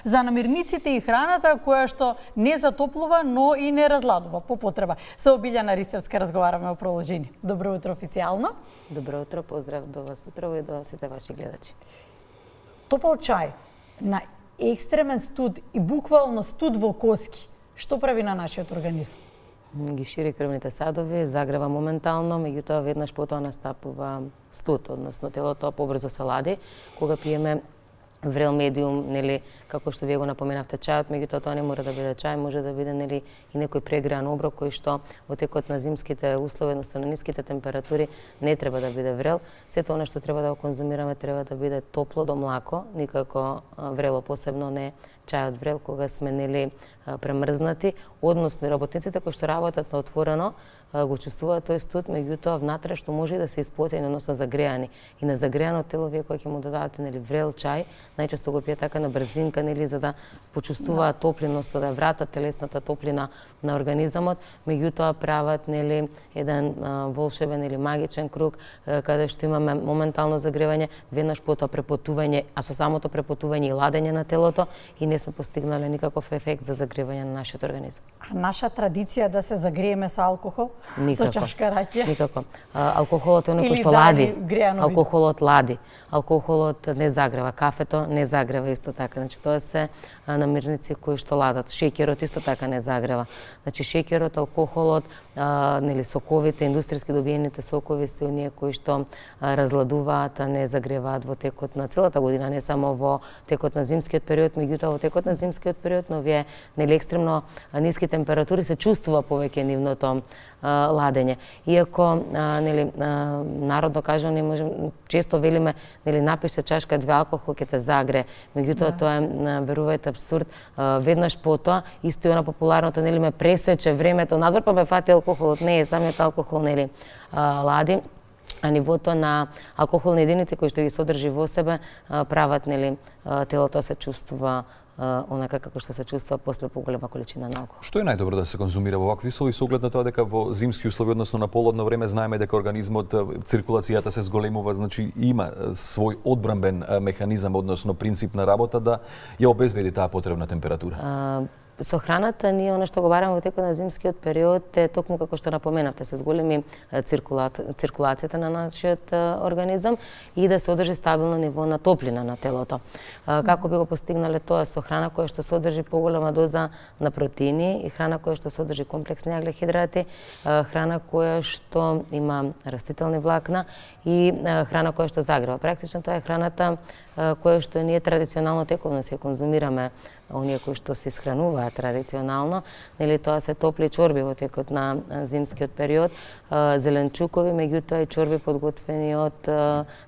за намирниците и храната која што не затоплува, но и не разладува по потреба. Со Билјана Ристевска разговараме о продолжение. Добро утро официјално. Добро утро, поздрав до вас утрово и до сите ваши гледачи. Топол чај на екстремен студ и буквално студ во коски, што прави на нашиот организам? Ги шири крвните садови, загрева моментално, меѓутоа веднаш потоа настапува студ, односно телото побрзо се лади. Кога пиеме врел медиум, нели, како што вие го напоменавте чајот, меѓутоа тоа не мора да биде чај, може да биде, нели, и некој прегреан оброк кој што во текот на зимските услови, односно на ниските температури, не треба да биде врел. Сето она што треба да го конзумираме треба да биде топло до млако, никако врело, посебно не чајот врел кога сме, нели, премрзнати, односно и работниците кои што работат на отворено го чувствуваат тој студ, меѓутоа внатре што може и да се испотени, односно загреани. И на загреано тело вие кога ќе му додадете, нели, врел чај, најчесто го пие така на брзинка, нели, за да почувствуваат топлиност, да вратат телесната топлина на организамот, меѓутоа прават, нели, еден волшебен или магичен круг каде што имаме моментално загревање, веднаш потоа препотување, а со самото препотување и ладење на телото и не сме постигнале никаков ефект за загревање на нашиот организам. А наша традиција да се загрееме со алкохол? Никако. Со чашка раќе? Никако. Алкохолот е оној кој што лади. Алкохолот лади. Алкохолот не загрева. Кафето не загрева исто така. Значи тоа се намирници кои што ладат. Шеќерот исто така не загрева. Значи шеќерот, алкохолот, нели, соковите, индустријски добиените сокови се оние кои што разладуваат, а не загреваат во текот на целата година, не само во текот на зимскиот период, меѓутоа во текот на зимскиот период, но вие, нели, екстремно ниски температури се чувствува повеќе нивното ладење. Иако, нели, народно кажано, не можем, често велиме, нели, напише чашка 2 алкохол ќе те загре, меѓутоа тоа е, верувајте, апсурд. Веднаш потоа, исто и она популарното, нели, ме пресече времето надвор, па ме фати алкохолот. Не, самиот алкохол, нели, лади, а нивото на алкохолни единици кои што ги содржи во себе прават, нели, телото се чувствува онака како што се чувствува после поголема количина на алкохол. Што е најдобро да се конзумира во вакви услови со оглед на тоа дека во зимски услови, односно на полодно време, знаеме дека организмот, циркулацијата се зголемува, значи има свој одбранбен механизам, односно принцип на работа да ја обезбеди таа потребна температура? Со храната ние она што го бараме во текот на зимскиот период е токму како што напоменавте, се зголеми циркулацијата на нашиот организам и да се одржи стабилно ниво на топлина на телото. Како би го постигнале тоа? Со храна која што содржи поголема доза на протеини и храна која што содржи комплексни аглехидрати, храна која што има растителни влакна и храна која што загрева. Практично тоа е храната која што ние традиционално тековно се конзумираме, оние кои што се исхрануваат традиционално, нели, тоа се топли чорби во текот на зимскиот период, зеленчукови, меѓутоа и чорби подготвени од,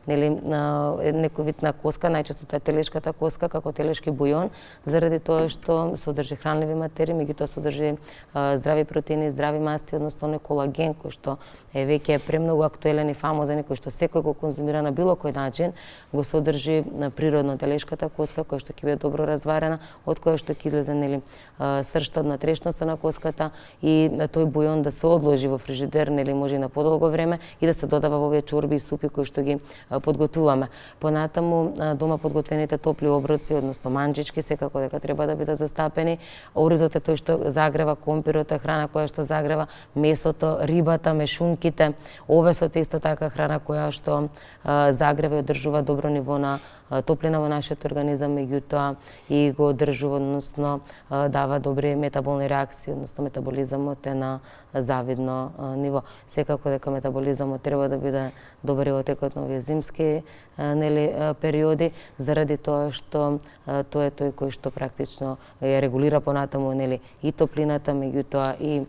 нели, некој вид на коска, најчесто тоа е телешката коска како телешки бујон, заради тоа што содржи хранливи материи, меѓутоа содржи здрави протеини, здрави масти, односно оној колаген кој што е веќе премногу актуелен и фамозен и кој што секој го конзумира на било кој начин, го содржи природно телешката коска која што ќе биде добро разварена, од која што ќе излезе, нели, сршта од натрешноста на коската и тој бујон да се одложи во фрижидер, нели, може и на подолго време и да се додава во овие чорби и супи кои што ги подготуваме. Понатаму дома подготвените топли оброци, односно манџички, секако дека треба да бидат застапени. Оризот е тој што загрева, компирот е храна која што загрева, месото, рибата, мешунките, овесот е исто така храна која што загрева и одржува добро ниво на топлина во нашиот организам, меѓутоа и го одржува, односно дава добри метаболни реакции, односно метаболизамот е на завидно ниво. Секако дека метаболизамот треба да биде добар и во текот на овие зимски, нели, периоди, заради тоа што тоа е тој кој што практично ја регулира понатаму, нели, и топлината, меѓутоа и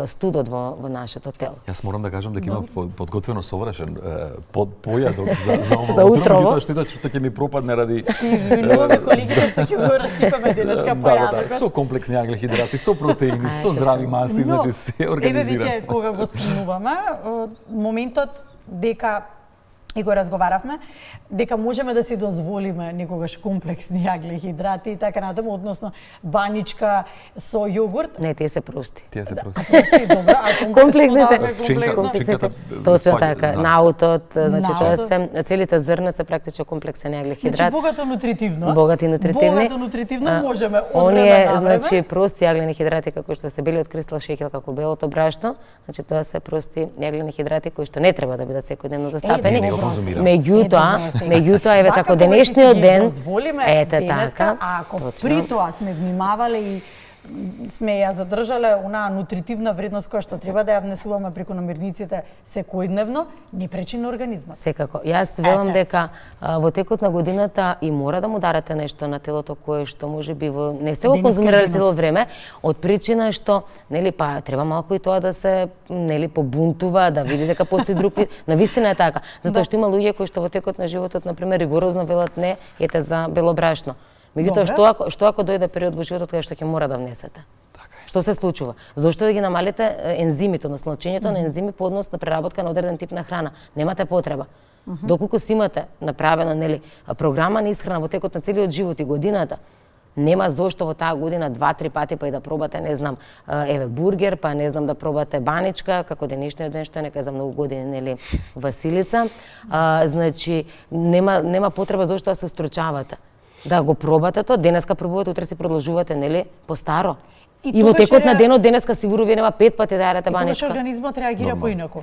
студот во нашето тело. Јас морам да кажам дека има подготвено совршен појадок за за утрово, меѓутоа што ќе ми пропадне ради... Ти извинуваме колегите што ќе го расипаме денеска појадокот. Со комплексни аглехидрати, со протеини, со здрави масти, значи се организира. Еве веќе кога го спомнуваме, моментот дека и го разговаравме, дека можеме да си дозволиме некогаш комплексни јаглехидрати и така натаму, односно баничка со јогурт. Не, тие се прости. Тие се просто. Прости, добро, а Чинката, Точно така, да. наутот, значи тоа Наутот. се целите зрна се практично комплексен Значи јаглехидрат. богато нутритивно. Богати нутритивни. Богато нутритивно можеме од време Оние, на време. значи, прости јаглени хидрати како што се белиот кристал шеќер, како белото брашно, значи тоа се прости јаглени хидрати кои што не треба да бидат секојдневно застапени. не го конзумирам. Меѓутоа, еве Така како кога ќе си денешниот ги ден, дозволиме ете денеска, така, а ако точно. при тоа сме внимавале и сме ја задржале онаа нутритивна вредност која што треба да ја внесуваме преку намирниците секојдневно, не пречи на организмот. Секако. Јас велам Ете. дека во текот на годината и мора да му дарате нешто на телото кое што можеби не сте го Денеска конзумирали денот. цело време, од причина што нели па треба малку и тоа да се нели побунтува, да види дека постои друг вид. Навистина е така, затоа што има луѓе кои што во текот на животот на пример ригорозно велат не, ете за бело брашно. Меѓутоа што ако дојде период во животот кога што ќе мора да внесете? Што се случува? Зошто да ги намалите ензимите, односно лечењето на ензими по однос на преработка на одреден тип на храна? Немате потреба. Доколку си имате направена нели програма на исхрана во текот на целиот живот и годината, нема зошто во таа година 2-3 пати па и да пробате, не знам, еве бургер, па не знам да пробате баничка, како денешниот ден што е нека за многу години, нели, Василица. Значи нема потреба зошто да се устручавате. Да го пробате тоа, денеска пробувате, утре си продолжувате, нели, по старо. И во текот на денот денеска сигурно вие нема 5 пати да јадете баничка. И тогаш организмот реагира поинаку.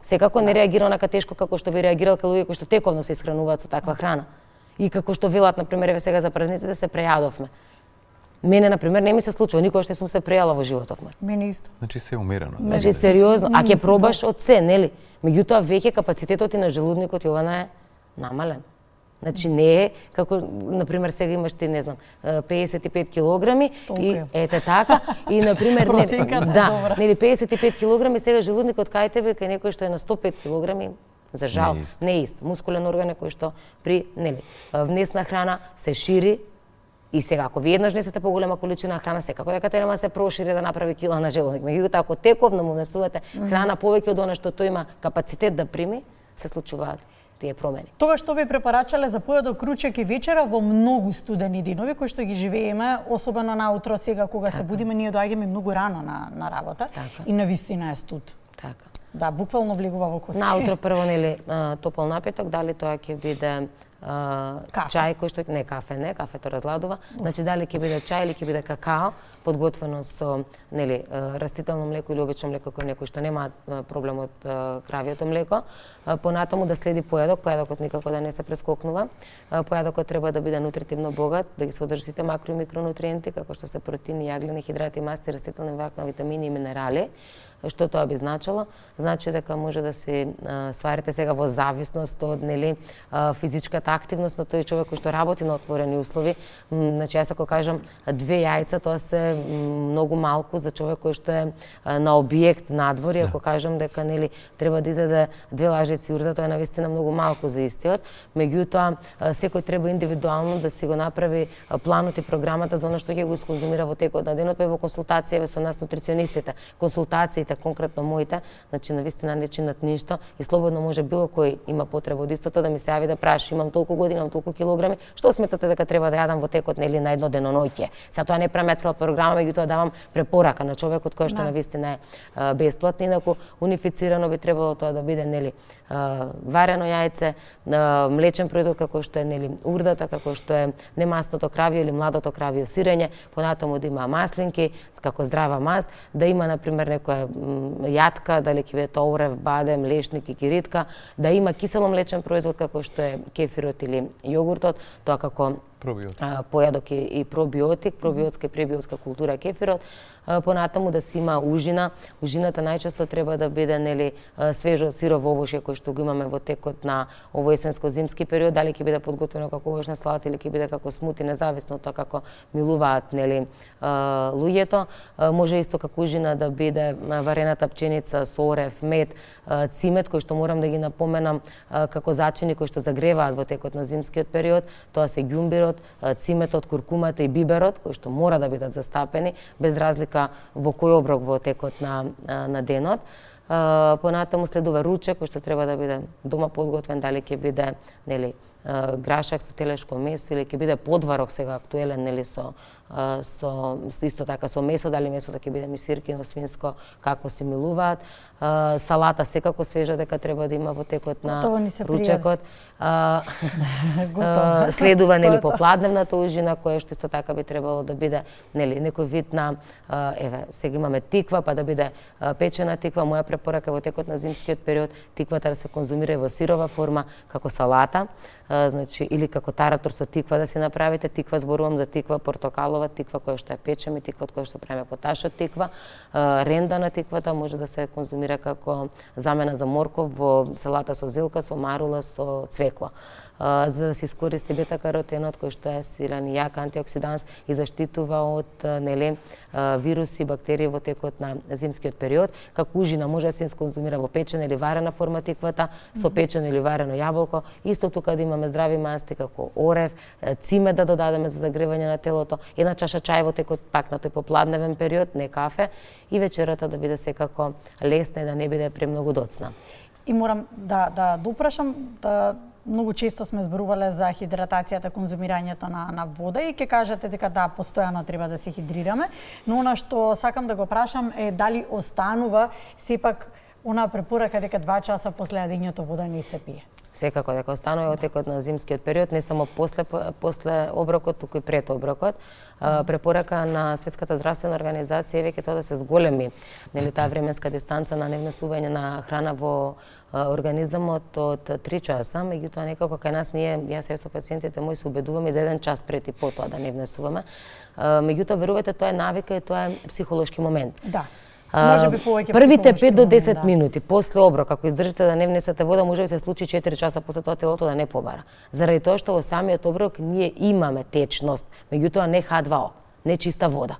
Секако не реагира онака тешко како што би реагирал кај луѓе кои што тековно се исхрануваат со таква храна. И како што велат на пример еве сега за празниците се прејадовме. Мене на пример не ми се случува, никогаш не сум се прејала во животот ме. Мене исто. Значи се умерено. Значи сериозно, а ќе пробаш од се, нели? Меѓутоа веќе капацитетот и на желудникот Јована е намален. Значи не е како на пример сега имаш ти не знам 55 килограми и ете така и на пример нели 55 килограми сега желудникот кај тебе кај некој што е на 105 килограми за жал не е ист. Мускулен орган е кој што при нели внесна храна се шири. И сега, ако ви еднаш внесете поголема количина храна, секако дека треба да се прошири да направи кила на желудник. Меѓутоа, ако тековно му внесувате храна повеќе од она што тој има капацитет да прими, се случуваат тие промени. Тоа што ви препорачале за појадок ручек и вечера во многу студени денови кои што ги живееме, особено наутро сега кога се будиме, ние доаѓаме многу рано на работа и навистина е студ. Така. Да, буквално влегува во коси. Наутро прво нели топол напиток, дали тоа ќе биде чај кој што не кафе, кафето разладува. Значи дали ќе биде чај или ќе биде какао, подготвено со нели растително млеко или обично млеко кој некој што нема проблем од кравието млеко. Понатаму да следи појадокот никако да не се прескокнува. Појадокот треба да биде нутритивно богат, да ги содржи сите макро и микронутриенти како што се протеини, јаглени хидрати, масти, растителни влакна, витамини и минерали. Што тоа би значило? Значи дека може да се сварите сега во зависност од нели физичката активност на тој човек кој што работи на отворени услови. Значи јас ако кажам 2 јајца, тоа се многу малку за човек кој што е на објект надвор, ако кажам дека нели треба да изеде 2 лажици јурда, тоа е навистина многу малку за истиот. Меѓутоа секој треба индивидуално да си го направи планот и програмата за она што ќе го исконзумира во текот на денот, па и во консултација со нас нутриционистите. Консултациите конкретно моите, значи навистина не чинат ништо и слободно може било кој има потреба од истото да ми се јави да праша, имам толку години, имам толку килограми, што сметате дека треба да јадам во текот нели на едно деноноќе. Сега тоа не правам цела програма, меѓутоа давам препорака на човекот кој што навистина е бесплатно, инаку унифицирано би требало тоа да биде нели варено јајце, млечен производ како што е нели урдата, како што е немасното кравио или младото кравио сирење, понатаму да има маслинки како здрава маст, да има на пример некоја јатка, дали ќе биде орев, бадем, лешник и киритка, да има кисело млечен производ како што е кефирот или јогуртот, тоа како појадок и пробиотик, пробиотска и пребиотска култура кефирот. Понатаму да се има ужина. Ужината најчесто треба да биде нели свежо сирово овошје кој што го имаме во текот на овој есенско-зимски период, дали ќе биде подготвено како овошна салата или ќе биде како смути, независно од тоа како милуваат нели луѓето. Може исто како ужина да биде варената пченица со орев, мед, цимет кој што морам да ги напоменам како зачини кои што загреваат во текот на зимскиот период. Тоа се ѓумбирот, циметот, куркумата и биберот кои што мора да бидат застапени без разлика во кој оброк во текот на денот. Понатаму следува ручек кој што треба да биде дома подготвен, дали ќе биде нели грашак со телешко месо или ќе биде подварок сега актуелен нели со исто така со месо, дали месото ќе биде мисиркино, свинско, како си милуваат. Салата секако свежа дека треба да има во текот на ручекот. Следува нели попладневната ужина која што исто така би требало да биде нели некој вид на еве сега имаме тиква па да биде печена тиква. Моја препорака во текот на зимскиот период тиквата да се конзумира во сирова форма како салата, значи или како таратор со тиква да си направите. Тиква зборувам за тиква портокалова, тиква која што ја печеме, тиква од која што правиме поташ од тиква. Ренда на тиквата може да се конзумира како замена за морков во салата со зелка, со марула, со цвекло. За да се искористи бета-каротенот кој што е силен јак антиоксиданс и заштитува од нели вируси, бактерии во текот на зимскиот период. Како ужина може да се конзумира во печена или варена форма тиквата, со печено или варено јаболко. Исто тука да имаме здрави масти како орев, цимет да додадеме за загревање на телото, една чаша чај во текот пак на тој попладневен период, не кафе, и вечерата да биде секако лесна и да не биде премногу доцна. И морам да допрашам да многу често сме зборувале за хидратацијата, конзумирањето на вода и ќе кажете дека да, постојано треба да се хидрираме, но она што сакам да го прашам е дали останува сепак она препорака дека 2 часа после јадењето вода не се пие. Секако дека останува во текот на зимскиот период, не само после оброкот, туку и пред оброкот. Препорака на Светската здравствена организација е веќе тоа да се зголеми нели таа временска дистанца на невнесување на храна во организмот од 3 часа, меѓутоа некако кај нас јас со пациентите мои се убедуваме за 1 час пред и по тоа да не внесуваме. Меѓутоа верувате тоа е навика и тоа е психолошки момент. Да. Може би повеќе првите 5 до 10 минути после оброк, ако издржите да не внесете вода, може да се случи 4 часа после тоа телото да не побара. Заради тоа што во самиот оброк ние имаме течност, меѓутоа не H2O, не чиста вода.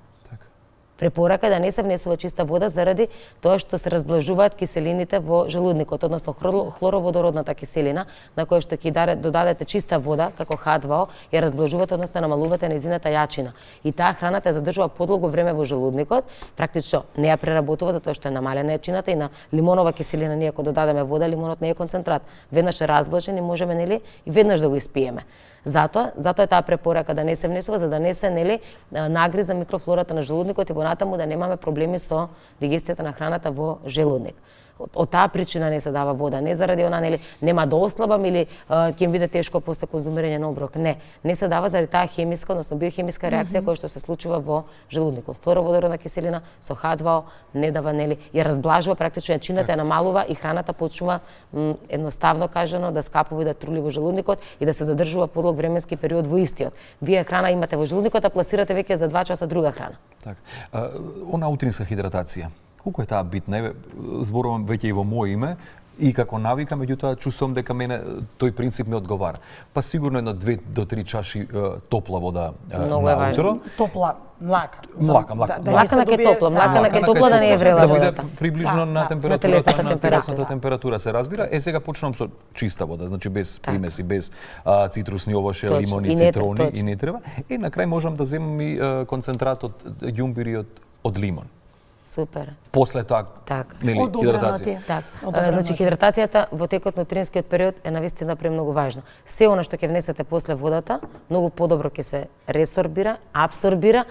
Препорака е да не се внесува чиста вода заради тоа што се разблажуваат киселините во желудникот, односно хлороводородната киселина, на која што ќе додадете чиста вода, како H2O, ја разблажувате, односно намалувате нејзината јачина. И таа храна те задржува подолго време во желудникот, практично не ја преработува затоа што е намалена јачината и на лимонова киселина ние ако додадеме вода, лимонот не е концентрат. Веднаш е разблажен и можеме нели и веднаш да го испиеме. Затоа е таа препорака да не се внесува, за да не се нели нагриза микрофлората на желудникот и понатаму да немаме проблеми со дигестијата на храната во желудник. Од таа причина не се дава вода, не заради она нели нема да ослабам или ќе ми биде тешко после конзумирање на оброк. Не се дава заради таа хемиска, односно биохемиска реакција која што се случува во желудникот. Хлороводородна киселина со H2O не дава нели ја разблажува практично јачината, ја намалува и храната почнува едноставно кажано да скапува и да трули во желудникот и да се задржува подолг временски период во истиот. Вие храна имате во желудникот, а пласирате веќе за 2 часа друга храна. Така. Она утринска хидратација. Колку е таа битна? Зборувам веќе и во моје име и како навика, меѓутоа чувствувам дека мене тој принцип ми одговара. Па сигурно едно 2 до 3 чаши топла вода на утро. Топла, млака. Млака на ке топла, млака на ке топла да не е врела водата. Приближно на температурата на телесната температура се разбира. Сега почнувам со чиста вода, значи без примеси, без цитрусни овошје, лимони, цитрони и не треба. И на крај можам да земам и концентрат од ѓумбири од лимон. Супер. После тоа, нели, хидратација. Значи хидратацијата во текот на утринскиот период е навистина премногу важно. Се она што ќе внесете после водата, многу подобро ќе се ресорбира, абсорбира,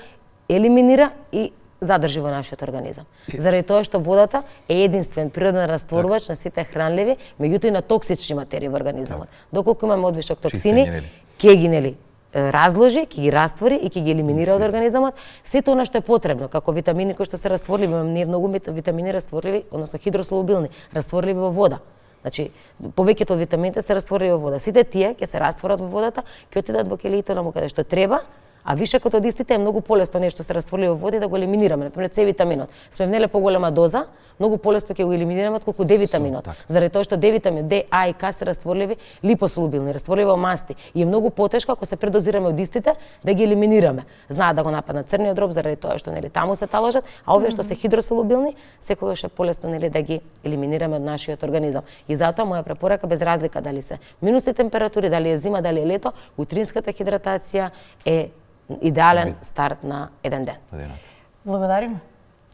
елиминира и задржи во нашиот организам. Заради тоа што водата е единствен природен растворувач на сите хранливи, меѓутоа и на токсични материи во организмот. Доколку имаме одвишок токсини, ќе ги нели разложи, ќе ги раствори и ќе ги елиминира од организмот сето она што е потребно, како витамини кои што се растворливи, имаме многу витамини растворливи, односно хидросолубилни, растворливи во вода. Значи, повеќето од витамините се растворливи во вода. Сите тие ќе се растворат во водата, ќе отидат во келиите наму каде што треба, а вишекот од истите е многу полесно нешто се растворливи во вода и да го елиминираме. Например, С витаминот. Сме внеле поголема доза, многу полесно ќе го елиминираме отколку Д витаминот. Заради тоа што Д витамин, Д, А и К се растворливи, липосолубилни, растворливи во масти и е многу потешко ако се предозираме од истите да ги елиминираме. Знаат да го нападнат црниот дроб заради тоа што нели таму се таложат, а овие што се хидросолубилни, секогаш е полесно нели да ги елиминираме од нашиот организам. И затоа моја препорака без разлика дали се минусни температури, дали е зима, дали е лето, утринската хидратација е идеален старт на еден ден. Благодариме.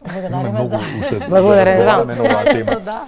Благодариме многу за... уште Благодарам. да разговараме на оваа тема. Да.